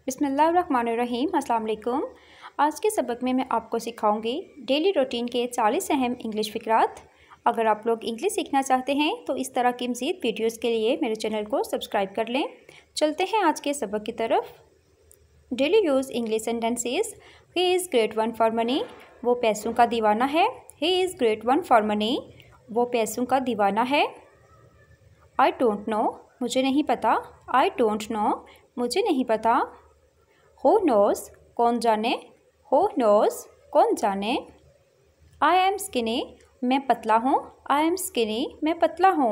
बिस्मिल्लाहिर्रहमानिर्रहीम। अस्सलाम वालेकुम। आज के सबक में मैं आपको सिखाऊंगी डेली रूटीन के 40 अहम इंग्लिश फ़िक्रात। अगर आप लोग इंग्लिश सीखना चाहते हैं तो इस तरह की मज़ीद वीडियोस के लिए मेरे चैनल को सब्सक्राइब कर लें। चलते हैं आज के सबक की तरफ। Daily use English sentences. He is great one for money, वो पैसों का दीवाना है। He is great one for money, वो पैसों का दीवाना है। आई डोंट नो, मुझे नहीं पता। आई डोंट नो, मुझे नहीं पता। Who knows, कौन जाने। Who knows, कौन जाने। I am skinny, मैं पतला हूँ। I am skinny, मैं पतला हूँ।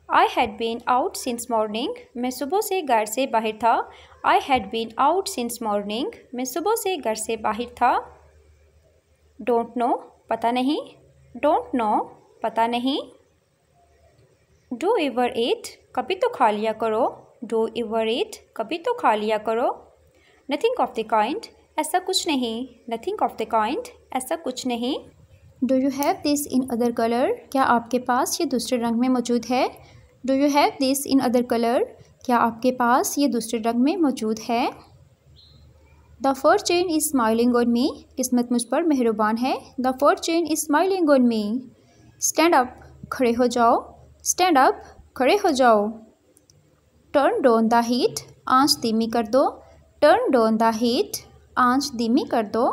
I had been out since morning, मैं सुबह से घर से बाहर था। I had been out since morning, मैं सुबह से घर से बाहर था। Don't know, पता नहीं। Don't know, पता नहीं। Do ever eat, कभी तो खा लिया करो। Do ever eat, कभी तो खा लिया करो। Nothing of the kind, ऐसा कुछ नहीं। Nothing of the kind, ऐसा कुछ नहीं। Do you have this in other color, क्या आपके पास ये दूसरे रंग में मौजूद है। Do you have this in other color, क्या आपके पास ये दूसरे रंग में मौजूद है। The fortune is smiling on me, किस्मत मुझ पर मेहरबान है। The fortune is smiling on me। Stand up, खड़े हो जाओ। Stand up, खड़े हो जाओ। Turn down the heat, आंच धीमी कर दो। Turn down the heat, आंच धीमी कर दो।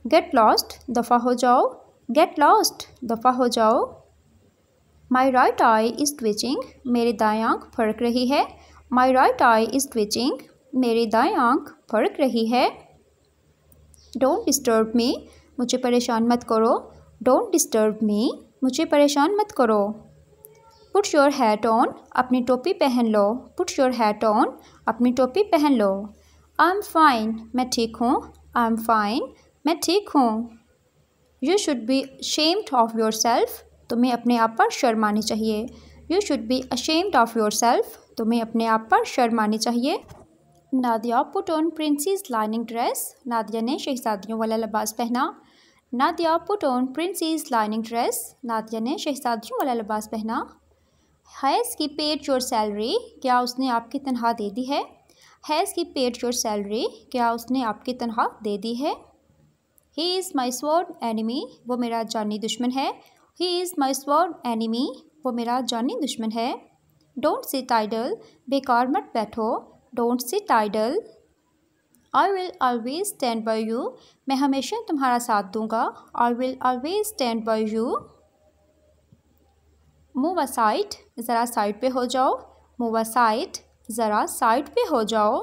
Get lost, दफ़ा हो जाओ। Get lost, दफ़ा हो जाओ। My right eye is twitching, मेरी दाएं आंख फड़क रही है। My right eye is twitching, मेरी दाएं आंख फड़क रही है। Don't disturb me, मुझे परेशान मत करो। Don't disturb me, मुझे परेशान मत करो। Put your hat on, अपनी टोपी पहन लो। Put your hat on, अपनी टोपी पहन लो। I'm fine, मैं ठीक हूँ। I'm fine, मैं ठीक हूँ। You should be ashamed of yourself, तुम्हें अपने आप पर शर्म आनी चाहिए। You should be ashamed of yourself, तुम्हें अपने आप पर शर्म आनी चाहिए। Nadia put on princess lining dress, Nadia ने शहजादियों वाला लिबास पहना। Nadia put on princess lining dress, Nadia ने शहजादियों वाला लिबास पहना। Has he paid your salary, क्या उसने आपकी तनख्वाह दे दी है। Has he paid your salary, क्या उसने आपकी तनख्वाह दे दी है। He is my sworn enemy, वो मेरा जानी दुश्मन है। He is my sworn enemy, वो मेरा जानी दुश्मन है। Don't sit idle, बेकार मत बैठो। Don't sit idle। I will always stand by you, मैं हमेशा तुम्हारा साथ दूंगा। I will always stand by you। Move aside, ज़रा साइड पे हो जाओ। Move aside, ज़रा साइड पे हो जाओ।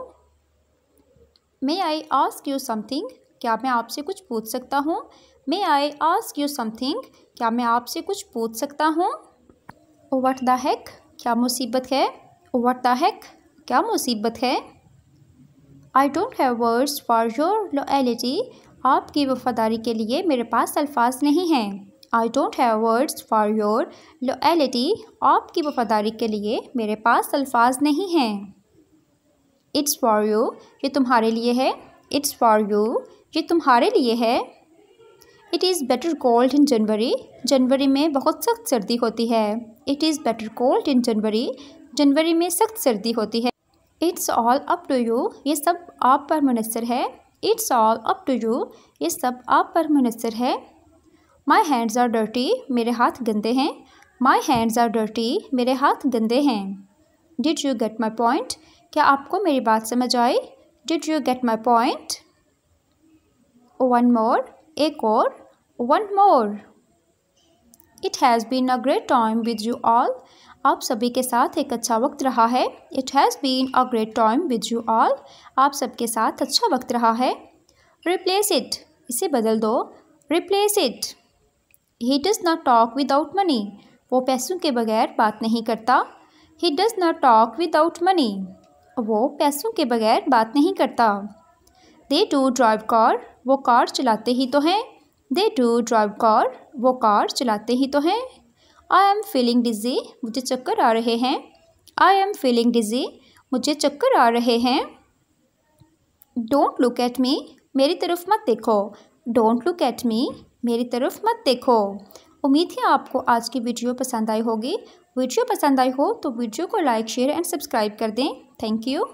May I ask you something, क्या मैं आपसे कुछ पूछ सकता हूँ। May I ask you something, क्या मैं आपसे कुछ पूछ सकता हूँ। What the heck, क्या मुसीबत है। What the heck, क्या मुसीबत है। I don't have words for your loyalty, आपकी वफादारी के लिए मेरे पास अल्फाज नहीं हैं। I don't have words for your loyalty, आपकी वफादारी के लिए मेरे पास अल्फाज नहीं हैं। It's for you, ये तुम्हारे लिए है। It's for you, ये तुम्हारे लिए है। It is better cold in January, जनवरी में बहुत सख्त सर्दी होती है। It is better cold in January, जनवरी में सख्त सर्दी होती है। It's all up to you, ये सब आप पर मुनस्सर है। It's all up to you, ये सब आप पर मुनस्सर है। My hands are dirty, मेरे हाथ गंदे हैं। My hands are dirty, मेरे हाथ गंदे हैं। Did you get my point, क्या आपको मेरी बात समझ आई। Did you get my point। One more, एक और। One more। It has been a great time with you all, आप सभी के साथ एक अच्छा वक्त रहा है। It has been a great time with you all, आप सबके साथ अच्छा वक्त रहा है। Replace it, इसे बदल दो। Replace it। He does not talk without money, वो पैसों के बगैर बात नहीं करता। He does not talk without money, वो पैसों के बगैर बात नहीं करता। They do drive car, वो कार चलाते ही तो हैं। They do drive car, वो कार चलाते ही तो हैं। I am feeling dizzy, मुझे चक्कर आ रहे हैं। I am feeling dizzy, मुझे चक्कर आ रहे हैं। Don't look at me, मेरी तरफ मत देखो। Don't look at me, मेरी तरफ मत देखो। उम्मीद है आपको आज की वीडियो पसंद आई होगी। वीडियो पसंद आई हो तो वीडियो को लाइक, शेयर एंड सब्सक्राइब कर दें। Thank you.